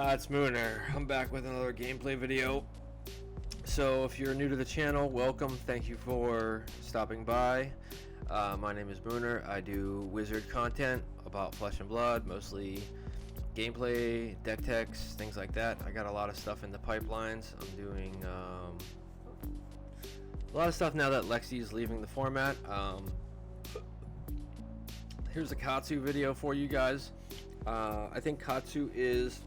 It's Mooner. I'm back with another gameplay video. So if you're new to the channel, welcome. Thank you for stopping by. My name is Mooner. I do wizard content about Flesh and Blood, mostly gameplay, deck techs, things like that. I got a lot of stuff in the pipelines. I'm doing a lot of stuff now that Lexi is leaving the format. Here's a Katsu video for you guys. I think Katsu is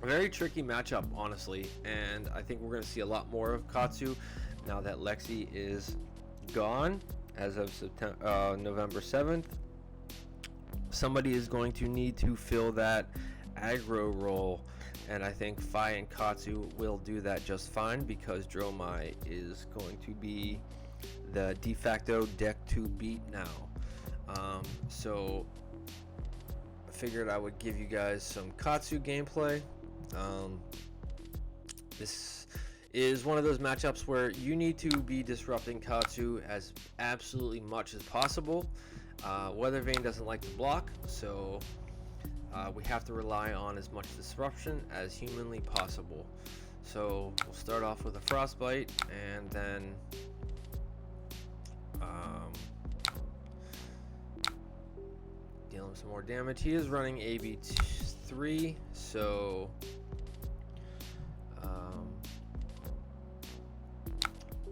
a very tricky matchup, honestly, and I think we're going to see a lot more of Katsu now that Lexi is gone as of November 7th. Somebody is going to need to fill that aggro role, and I think Fi and Katsu will do that just fine because Dromai is going to be the de facto deck to beat now. So I figured I would give you guys some Katsu gameplay. This is one of those matchups where you need to be disrupting Katsu as absolutely much as possible. Weathervane doesn't like to block, so we have to rely on as much disruption as humanly possible. So we'll start off with a Frostbite and then deal him some more damage. He is running AB3, so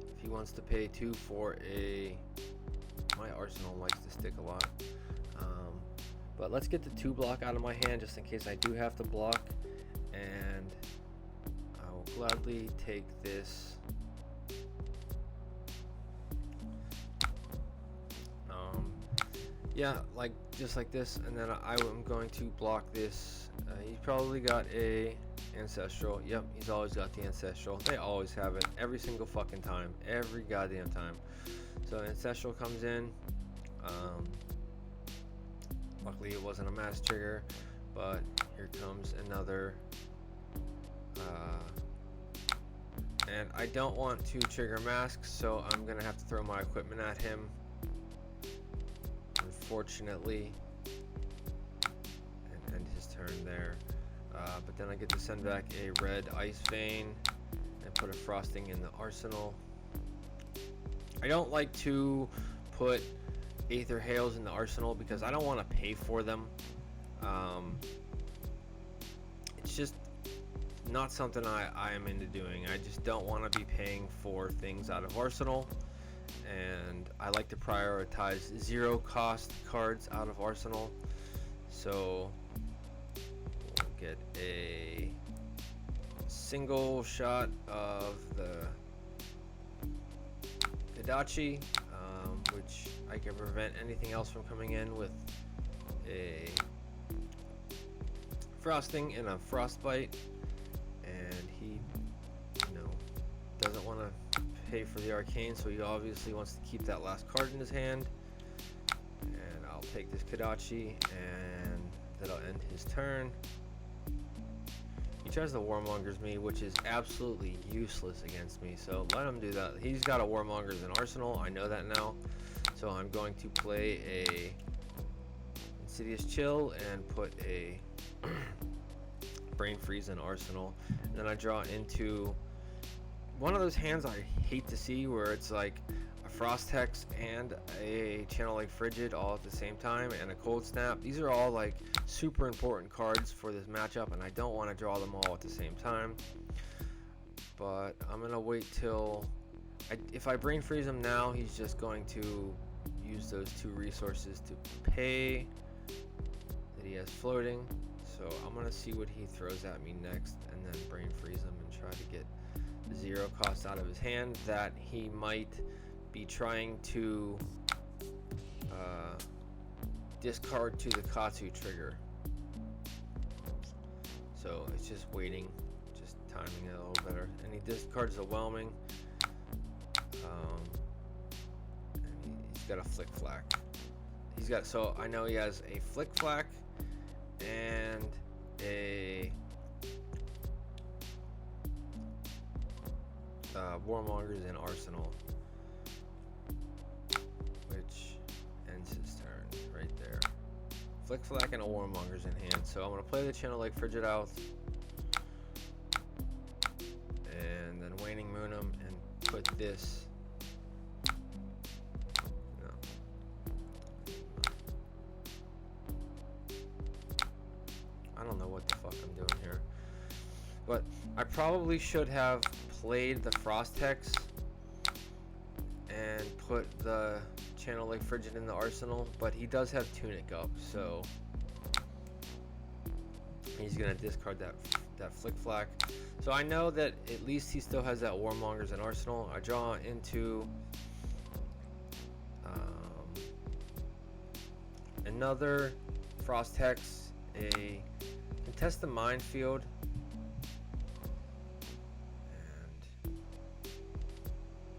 if he wants to pay 2 for a, my arsenal likes to stick a lot, but let's get the 2 block out of my hand just in case I do have to block, and I will gladly take this. Yeah, like just like this, and then I am going to block this. He's probably got a ancestral. Yep, he's always got the ancestral. They always have it every single fucking time, every goddamn time. So ancestral comes in. Luckily it wasn't a mass trigger, but here comes another. And I don't want to trigger masks, so I'm gonna have to throw my equipment at him, unfortunately, and end his turn there. But then I get to send back a red ice vein and put a frosting in the arsenal. I don't like to put Aether Hails in the arsenal because I don't want to pay for them. It's just not something I am into doing. I just don't want to be paying for things out of arsenal, and I like to prioritize 0 cost cards out of arsenal. So we'll get a single shot of the Kadachi, which I can prevent anything else from coming in with a frosting and a frostbite, and he, doesn't want to pay for the arcane, so he obviously wants to keep that last card in his hand. And I'll take this Kadachi, and that'll end his turn. He tries to Warmongers me, which is absolutely useless against me, so let him do that. He's got a Warmongers in arsenal, I know that now, so I'm going to play a Insidious Chill and put a Brain Freeze in arsenal. And then I draw into one of those hands I hate to see, where it's like a Frost Hex and a Channel Lake Frigid all at the same time, and a Cold Snap. These are all like super important cards for this matchup, and I don't want to draw them all at the same time. But I'm gonna wait till if I Brain Freeze him now, he's just going to use those 2 resources to pay that he has floating. So I'm gonna see what he throws at me next, and then Brain Freeze him and try to get 0 cost out of his hand that he might be trying to discard to the Katsu trigger. So it's just waiting, just timing it a little better. And he discards a Whelming, and he's got a Flick Flack. He's got, so I know he has a Flick Flack and a Warmongers in arsenal, which ends his turn right there. Flick Flack and a Warmongers in hand. So I'm going to play the Channel Lake Frigid out, this. No. I don't know what the fuck I'm doing here. But I probably should have played the Frost Hex and put the Channel Lake Frigid in the arsenal, but he does have Tunic up, so he's gonna discard that Flick Flack. So I know that at least he still has that Warmongers in arsenal. I draw into another Frost Hex, a Contest the Minefield, and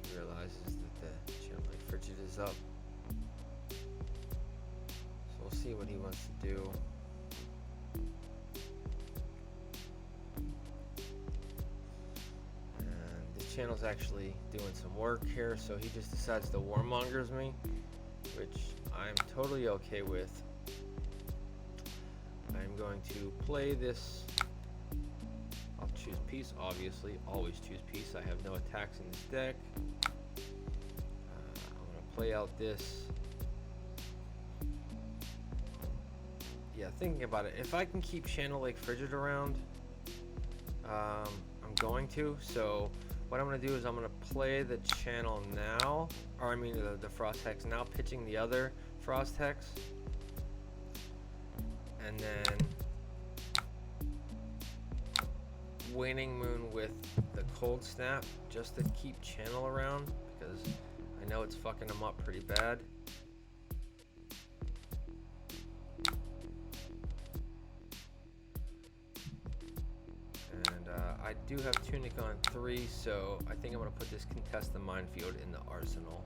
he realizes that the Channel Lake Frigid is up. So we'll see what he wants to do. Channel's actually doing some work here, so he just decides to Warmongers me, which I'm totally okay with. I'm going to play this. I'll choose peace, obviously. Always choose peace. I have no attacks in this deck. I'm going to play out this. Yeah, thinking about it, if I can keep Channel Lake Frigid around, I'm going to. So what I'm going to do is I'm going to play the channel now, or I mean the Frost Hex now, pitching the other Frost Hex, and then Waning Moon with the Cold Snap just to keep channel around, because I know it's fucking them up pretty bad. I do have Tunic on 3, so I think I'm going to put this Contest the Minefield in the arsenal.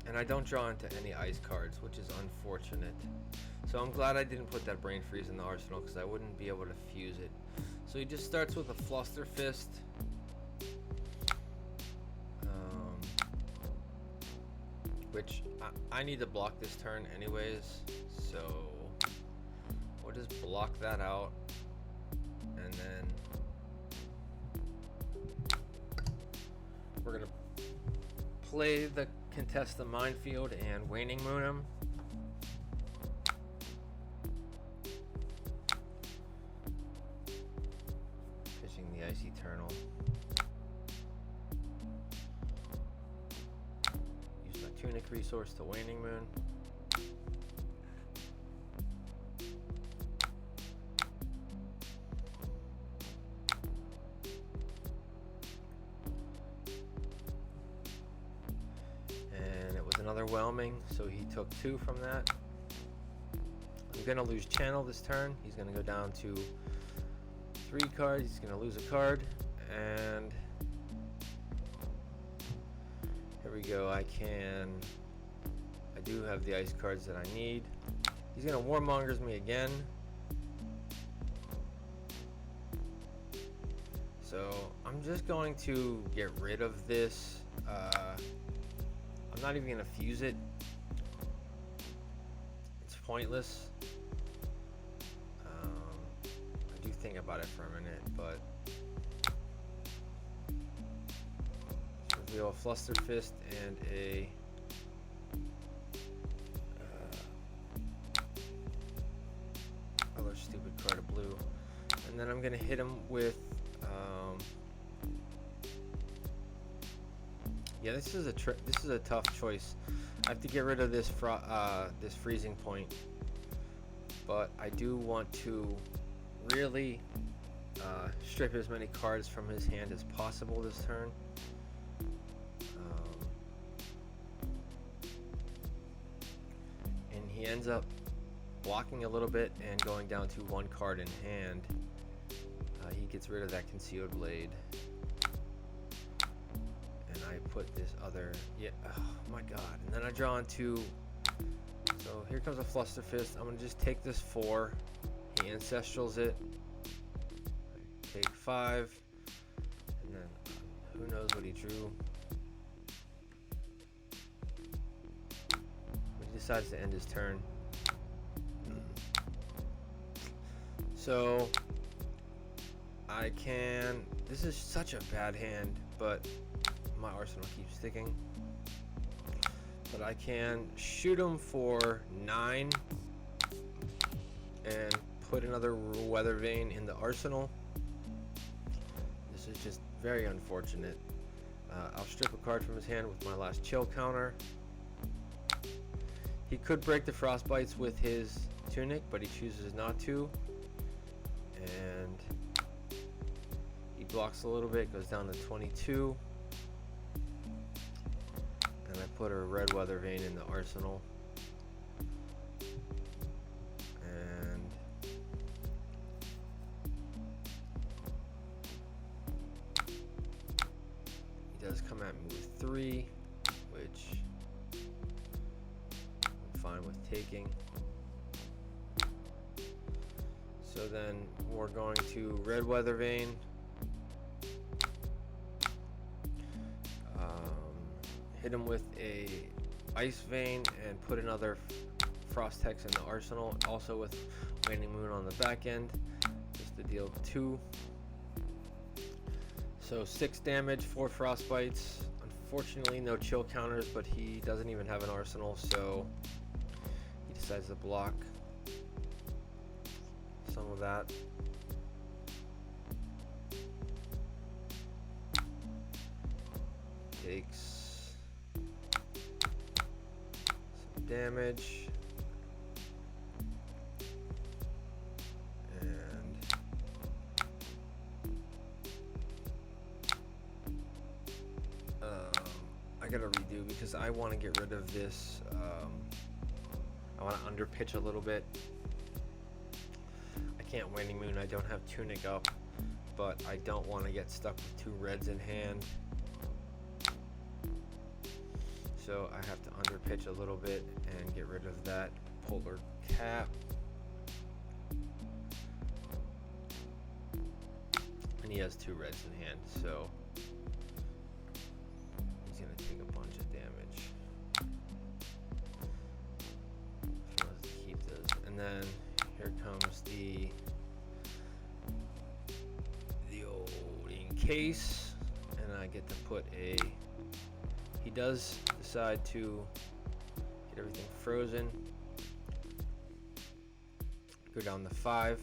And I don't draw into any ice cards, which is unfortunate. So I'm glad I didn't put that Brain Freeze in the arsenal, because I wouldn't be able to fuse it. So he just starts with a Fluster Fist. Which I need to block this turn anyways, so we'll just block that out, and then we're gonna play the Contest the Minefield and Waning Moon him. Pitching the Ice Eternal. Use my Tunic resource to Waning Moon. Another Whelming, so he took 2 from that. I'm gonna lose channel this turn. He's gonna go down to 3 cards. He's gonna lose a card, and here we go. I do have the ice cards that I need. He's gonna Warmongers me again. So I'm just going to get rid of this. I'm not even going to fuse it. It's pointless. I do think about it for a minute, but let's reveal a Fluster Fist and a other stupid card of blue. And then I'm going to hit him with yeah, this is a tough choice. I have to get rid of this this freezing point, but I do want to really strip as many cards from his hand as possible this turn. And he ends up blocking a little bit and going down to 1 card in hand. He gets rid of that Concealed Blade. I put this other, yeah, oh my god, and then I draw on 2. So here comes a Fluster Fist. I'm gonna just take this 4. He Ancestrals it. I take 5, and then who knows what he drew. He decides to end his turn. So I can, this is such a bad hand, but my arsenal keeps sticking. But I can shoot him for 9 and put another weather vane in the arsenal. This is just very unfortunate. I'll strip a card from his hand with my last chill counter. He could break the frostbites with his tunic, but he chooses not to. And he blocks a little bit, goes down to 22. And I put a red weather vane in the arsenal. And he does come at me with 3, which I'm fine with taking. So then we're going to red weather vane. Hit him with a ice vein and put another frost hex in the arsenal, also with waning moon on the back end, just to deal 2. So 6 damage, 4 frostbites. Unfortunately no chill counters, but he doesn't even have an arsenal, so he decides to block some of that. Takes some damage. And I gotta redo because I want to get rid of this. I want to underpitch a little bit. I can't waning moon, I don't have tunic up, but I don't want to get stuck with 2 reds in hand. So I have to underpitch a little bit and get rid of that polar cap. And he has 2 reds in hand, so he's gonna take a bunch of damage. If he wants to keep those. And then here comes the old encase, and I get to put a, he does decide to get everything frozen, go down to 5,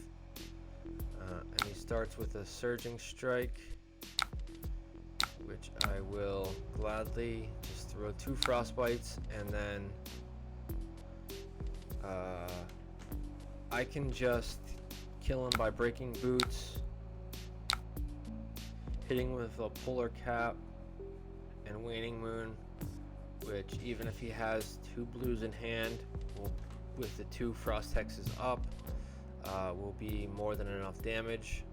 and he starts with a surging strike, which I will gladly just throw 2 frostbites, and then I can just kill him by breaking boots, hitting with a polar cap and waning moon, which even if he has 2 blues in hand, with the 2 frost hexes up, will be more than enough damage.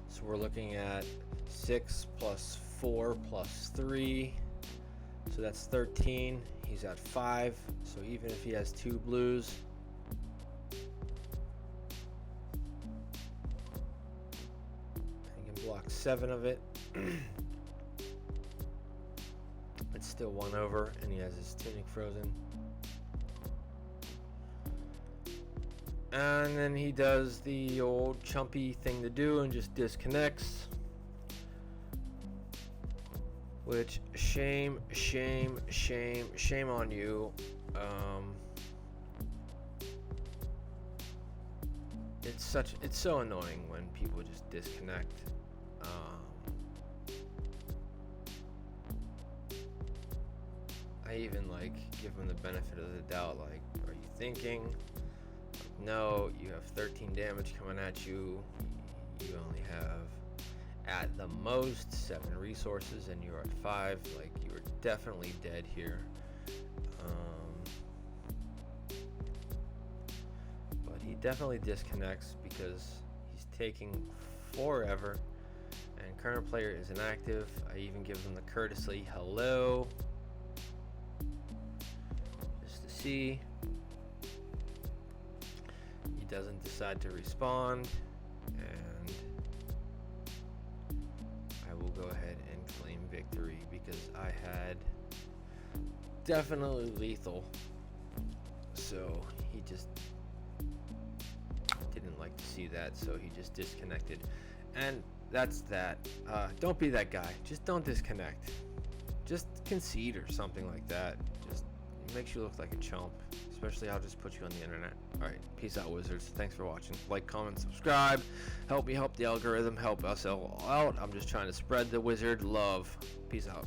So we're looking at 6 plus 4 plus 3, so that's 13. He's at 5, so even if he has 2 blues, he can block 7 of it. It's still 1 over, and he has his tunic frozen. And then he does the old chumpy thing to do and just disconnects. Which, shame, shame, shame, shame on you. It's so annoying when people just disconnect. I even like give them the benefit of the doubt, like, are you thinking? No, you have 13 damage coming at you. You only have at the most 7 resources and you're at 5. Like, you are definitely dead here. But he definitely disconnects because he's taking forever, and current player is inactive. I even give them the courtesy hello just to see. He doesn't decide to respond, and I will go ahead and claim victory because I had definitely lethal, so he just didn't like to see that, so he just disconnected. And that's that. Don't be that guy. Just don't disconnect. Just concede or something like that. Just makes you look like a chump. Especially, I'll just put you on the internet. Alright, peace out, wizards. Thanks for watching. Like, comment, subscribe. Help me help the algorithm. Help us all out. I'm just trying to spread the wizard love. Peace out.